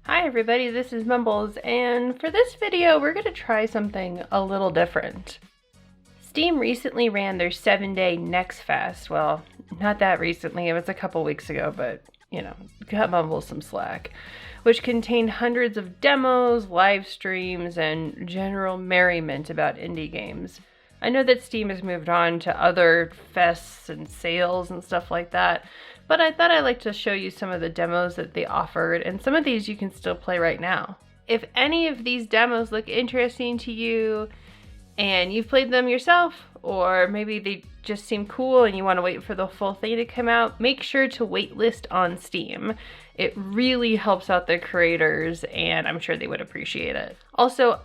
Hi everybody, this is Mumbles, and for this video we're going to try something a little different. Steam recently ran their 7-day Next Fest. Well, not that recently, it was a couple weeks ago, but you know, cut Mumbles some slack. Which contained hundreds of demos, live streams, and general merriment about indie games. I know that Steam has moved on to other fests and sales and stuff like that, but I thought I'd like to show you some of the demos that they offered, and some of these you can still play right now. If any of these demos look interesting to you, and you've played them yourself, or maybe they just seem cool and you want to wait for the full thing to come out, make sure to waitlist on Steam. It really helps out the creators, and I'm sure they would appreciate it. Also,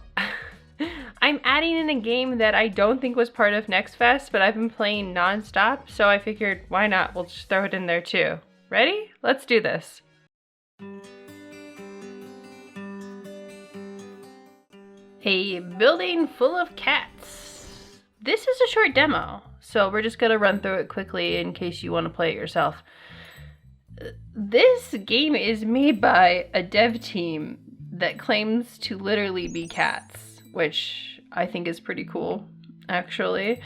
I'm adding in a game that I don't think was part of Next Fest, but I've been playing non-stop, so I figured, why not? We'll just throw it in there too. Ready? Let's do this. A building full of cats. This is a short demo, so we're just gonna run through it quickly in case you want to play it yourself. This game is made by a dev team that claims to literally be cats, which I think is pretty cool, actually.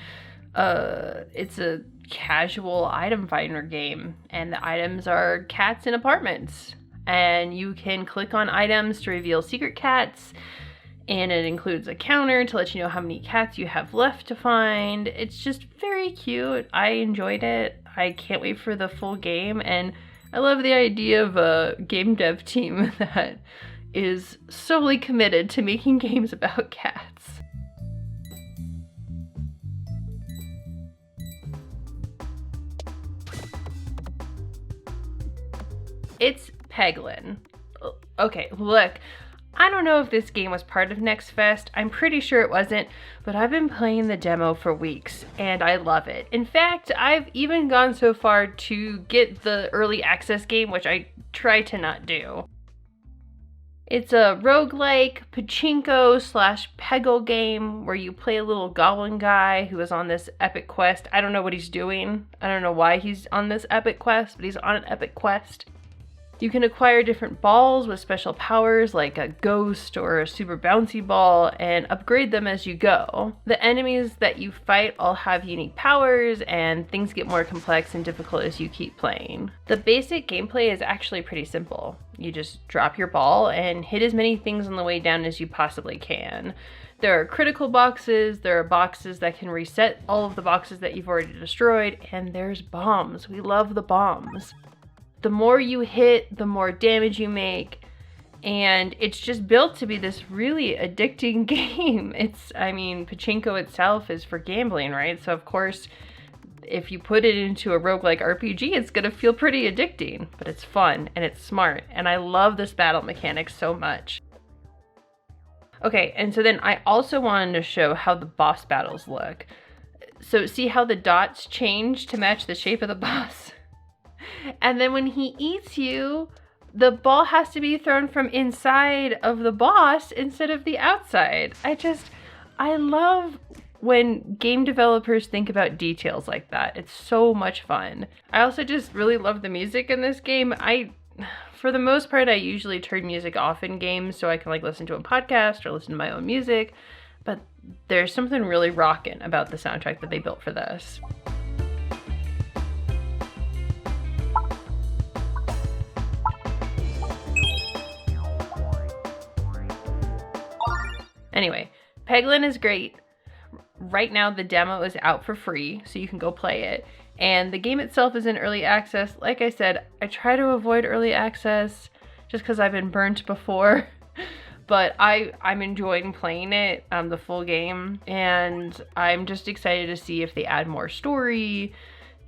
It's a casual item finder game, and the items are cats in apartments. And you can click on items to reveal secret cats, and it includes a counter to let you know how many cats you have left to find. It's just very cute. I enjoyed it. I can't wait for the full game, and I love the idea of a game dev team that is solely committed to making games about cats. It's Peglin. Okay, look, I don't know if this game was part of Next Fest. I'm pretty sure it wasn't, but I've been playing the demo for weeks and I love it. In fact, I've even gone so far to get the early access game, which I try to not do. It's a roguelike pachinko / Peggle game where you play a little goblin guy who is on this epic quest. I don't know what he's doing. I don't know why he's on this epic quest, but he's on an epic quest. You can acquire different balls with special powers like a ghost or a super bouncy ball and upgrade them as you go. The enemies that you fight all have unique powers, and things get more complex and difficult as you keep playing. The basic gameplay is actually pretty simple. You just drop your ball and hit as many things on the way down as you possibly can. There are critical boxes, there are boxes that can reset all of the boxes that you've already destroyed, and there's bombs. We love the bombs. The more you hit, the more damage you make, and it's just built to be this really addicting game. Pachinko itself is for gambling, right? So of course, if you put it into a roguelike RPG, it's gonna feel pretty addicting, but it's fun and it's smart, and I love this battle mechanic so much. Okay, and so then I also wanted to show how the boss battles look. So see how the dots change to match the shape of the boss? And then when he eats you, the ball has to be thrown from inside of the boss instead of the outside. I love when game developers think about details like that. It's so much fun. I also just really love the music in this game. For the most part, I usually turn music off in games so I can listen to a podcast or listen to my own music, but there's something really rockin' about the soundtrack that they built for this. Anyway, Peglin is great. Right now the demo is out for free, so you can go play it. And the game itself is in early access. Like I said, I try to avoid early access just because I've been burnt before. But I'm enjoying playing it, the full game. And I'm just excited to see if they add more story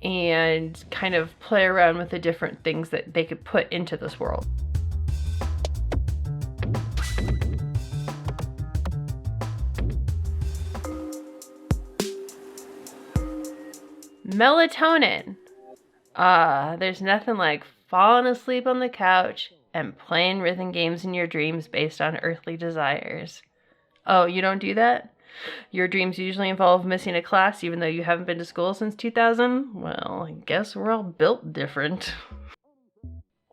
and kind of play around with the different things that they could put into this world. Melatonin. There's nothing like falling asleep on the couch and playing rhythm games in your dreams based on earthly desires. Oh, you don't do that? Your dreams usually involve missing a class even though you haven't been to school since 2000? Well, I guess we're all built different.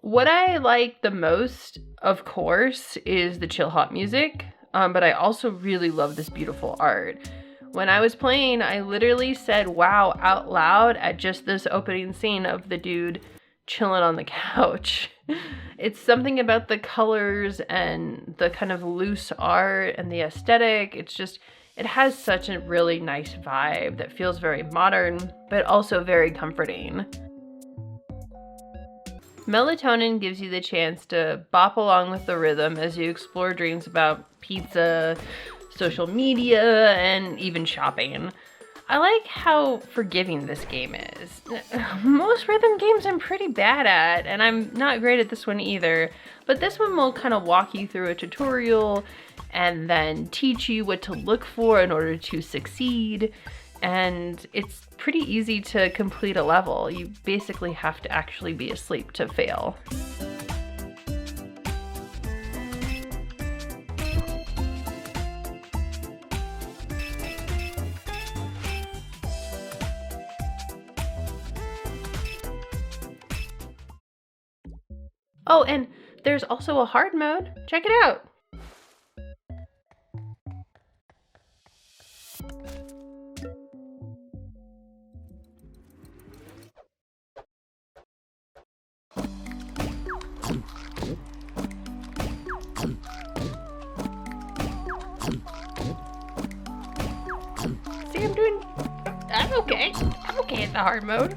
What I like the most, of course, is the chill hop music, but I also really love this beautiful art. When I was playing, I literally said wow out loud at just this opening scene of the dude chilling on the couch. It's something about the colors and the kind of loose art and the aesthetic. It has such a really nice vibe that feels very modern, but also very comforting. Melatonin gives you the chance to bop along with the rhythm as you explore dreams about pizza, social media, and even shopping. I like how forgiving this game is. Most rhythm games I'm pretty bad at, and I'm not great at this one either, but this one will kind of walk you through a tutorial and then teach you what to look for in order to succeed. And it's pretty easy to complete a level. You basically have to actually be asleep to fail. Oh, and there's also a hard mode. Check it out. See, I'm okay. I'm okay at the hard mode.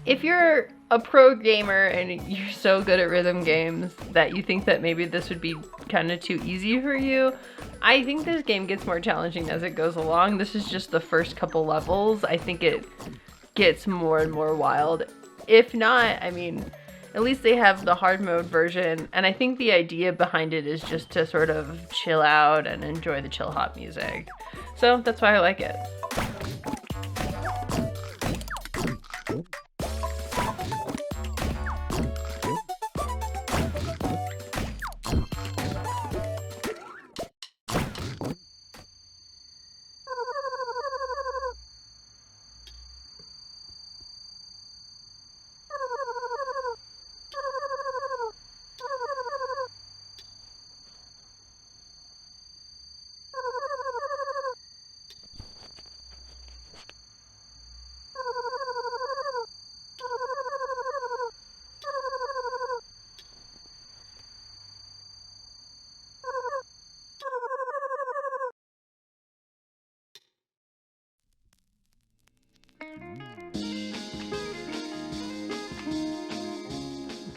If you're a pro gamer and you're so good at rhythm games that you think that maybe this would be kind of too easy for you, I think this game gets more challenging as it goes along. This is just the first couple levels. I think it gets more and more wild. If not, I mean, at least they have the hard mode version, and I think the idea behind it is just to sort of chill out and enjoy the chill hop music. So that's why I like it.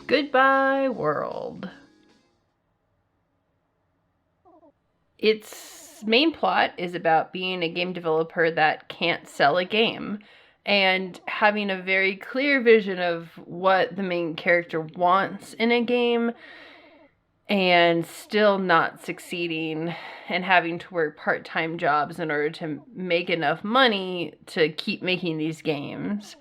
Goodbye World. Its main plot is about being a game developer that can't sell a game and having a very clear vision of what the main character wants in a game and still not succeeding and having to work part-time jobs in order to make enough money to keep making these games.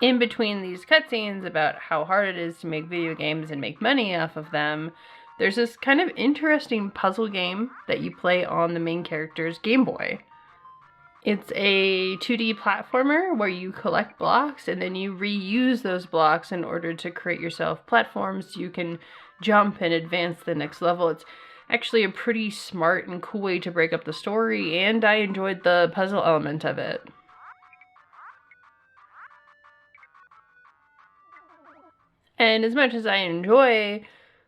In between these cutscenes about how hard it is to make video games and make money off of them, there's this kind of interesting puzzle game that you play on the main character's Game Boy. It's a 2D platformer where you collect blocks and then you reuse those blocks in order to create yourself platforms so you can jump and advance the next level. It's actually a pretty smart and cool way to break up the story, and I enjoyed the puzzle element of it. And as much as I enjoy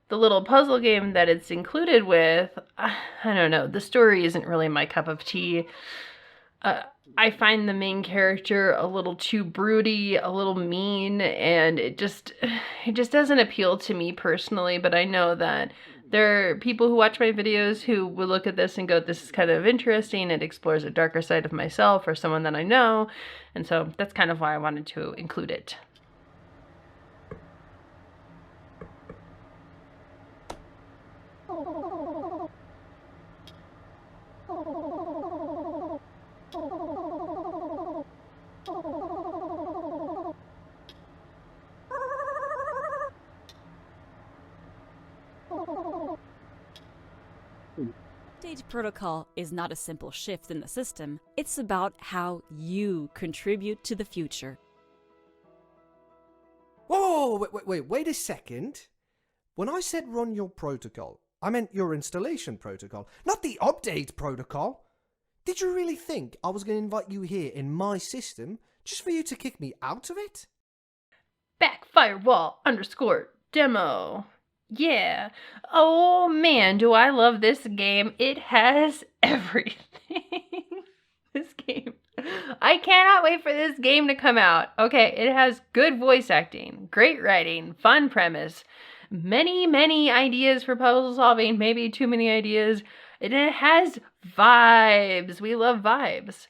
the little puzzle game that it's included with, I don't know, the story isn't really my cup of tea. I find the main character a little too broody, a little mean, and it just doesn't appeal to me personally, but I know that there are people who watch my videos who will look at this and go, this is kind of interesting, it explores a darker side of myself or someone that I know, and so that's kind of why I wanted to include it. Update protocol is not a simple shift in the system, it's about how you contribute to the future. Whoa, wait a second. When I said run your protocol, I meant your installation protocol, not the update protocol. Did you really think I was going to invite you here in my system just for you to kick me out of it? Backfirewall_demo. Yeah. Oh man, do I love this game. It has everything. This game. I cannot wait for this game to come out. Okay, it has good voice acting, great writing, fun premise, many ideas for puzzle solving, maybe too many ideas. And it has vibes. We love vibes.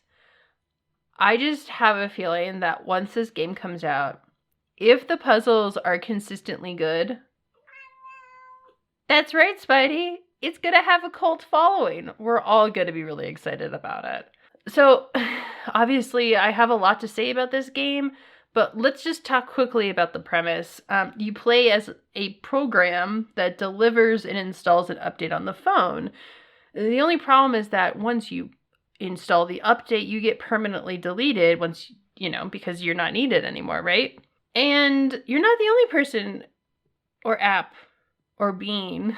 I just have a feeling that once this game comes out, if the puzzles are consistently good, that's right, Spidey, it's gonna have a cult following. We're all gonna be really excited about it. So, obviously, I have a lot to say about this game, but let's just talk quickly about the premise. You play as a program that delivers and installs an update on the phone. The only problem is that once you install the update, you get permanently deleted once, because you're not needed anymore, right? And you're not the only person or app or being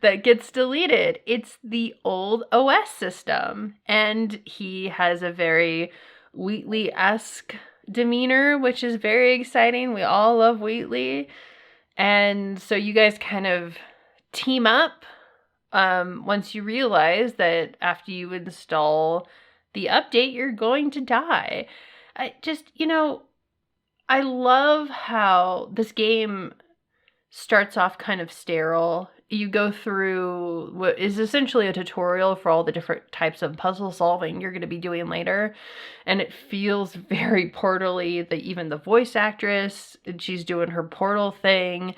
that gets deleted. It's the old OS system. And he has a very Wheatley-esque demeanor, which is very exciting. We all love Wheatley. And so you guys kind of team up once you realize that after you install the update, you're going to die. I love how this game starts off kind of sterile. You go through what is essentially a tutorial for all the different types of puzzle solving you're going to be doing later. And it feels very Portal-y. Even the voice actress, she's doing her Portal thing.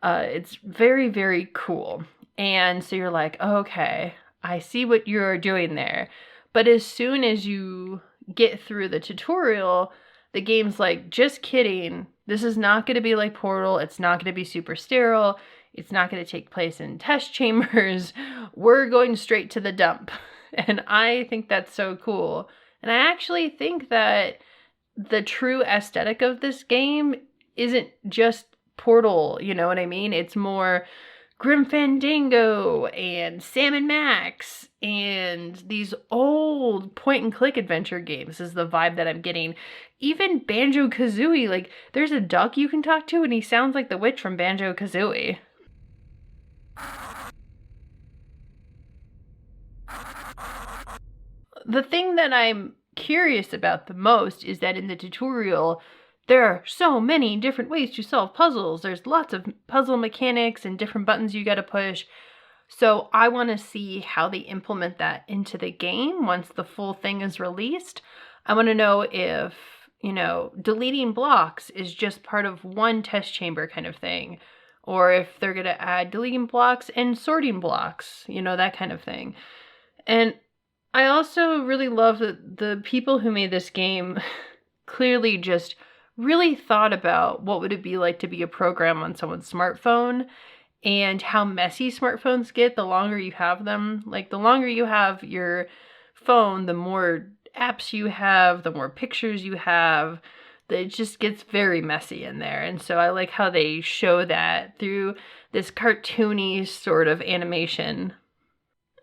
It's very, very cool. And so you're like, okay, I see what you're doing there. But as soon as you get through the tutorial, the game's like, just kidding. This is not going to be like Portal. It's not going to be super sterile. It's not going to take place in test chambers. We're going straight to the dump. And I think that's so cool. And I actually think that the true aesthetic of this game isn't just Portal, you know what I mean? It's more Grim Fandango and Sam & Max and these old point-and-click adventure games is the vibe that I'm getting. Even Banjo-Kazooie, like, there's a duck you can talk to and he sounds like the witch from Banjo-Kazooie. The thing that I'm curious about the most is that in the tutorial, there are so many different ways to solve puzzles. There's lots of puzzle mechanics and different buttons you gotta push. So I want to see how they implement that into the game once the full thing is released. I want to know if, deleting blocks is just part of one test chamber kind of thing. Or if they're going to add deleting blocks and sorting blocks, that kind of thing. And I also really love that the people who made this game clearly just really thought about what would it be like to be a program on someone's smartphone and how messy smartphones get the longer you have them. Like, the longer you have your phone, the more apps you have, the more pictures you have. It just gets very messy in there. And so I like how they show that through this cartoony sort of animation.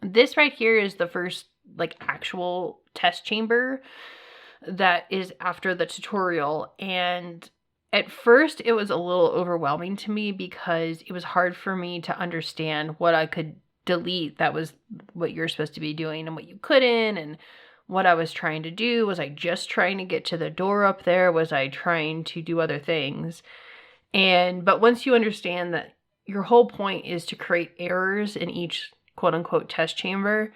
This right here is the first, actual test chamber that is after the tutorial. And at first it was a little overwhelming to me because it was hard for me to understand what I could delete that was what you're supposed to be doing and what you couldn't, and what I was trying to do. Was I just trying to get to the door up there? Was I trying to do other things? But once you understand that your whole point is to create errors in each quote unquote test chamber,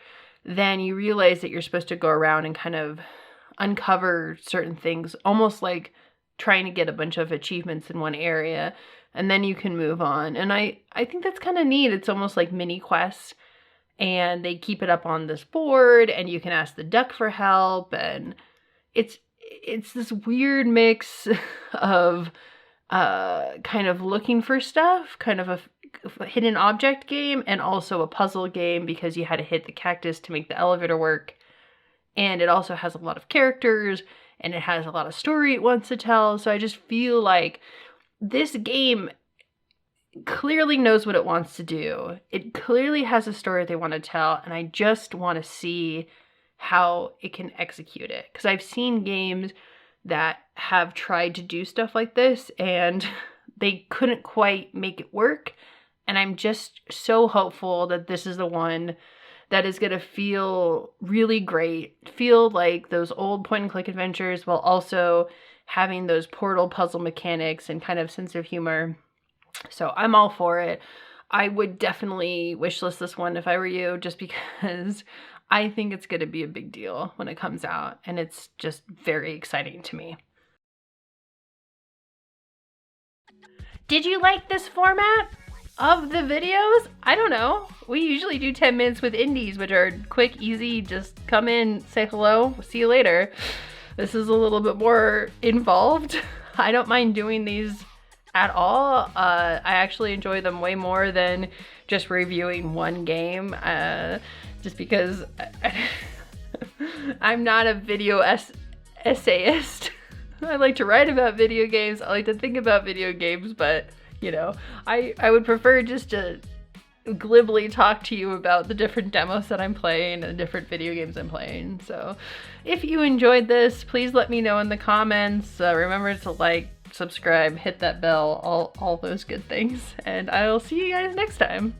then you realize that you're supposed to go around and kind of uncover certain things, almost like trying to get a bunch of achievements in one area, and then you can move on. And I think that's kind of neat. It's almost like mini quests, and they keep it up on this board, and you can ask the duck for help, and it's this weird mix of kind of looking for stuff, kind of hidden object game and also a puzzle game because you had to hit the cactus to make the elevator work. And it also has a lot of characters and it has a lot of story it wants to tell. So I just feel like this game clearly knows what it wants to do. It clearly has a story they want to tell, and I just want to see how it can execute it. Because I've seen games that have tried to do stuff like this and they couldn't quite make it work. And I'm just so hopeful that this is the one that is going to feel really great, feel like those old point and click adventures while also having those portal puzzle mechanics and kind of sense of humor. So I'm all for it. I would definitely wishlist this one if I were you, just because I think it's going to be a big deal when it comes out, and it's just very exciting to me. Did you like this format of the videos? I don't know. We usually do 10 minutes with indies, which are quick, easy, just come in, say hello, see you later. This is a little bit more involved. I don't mind doing these at all. I actually enjoy them way more than just reviewing one game, just because I'm not a video essayist. I like to write about video games, I like to think about video games, but you know, I would prefer just to glibly talk to you about the different demos that I'm playing and the different video games I'm playing. So if you enjoyed this, please let me know in the comments. Remember to like, subscribe, hit that bell, all those good things, and I'll see you guys next time.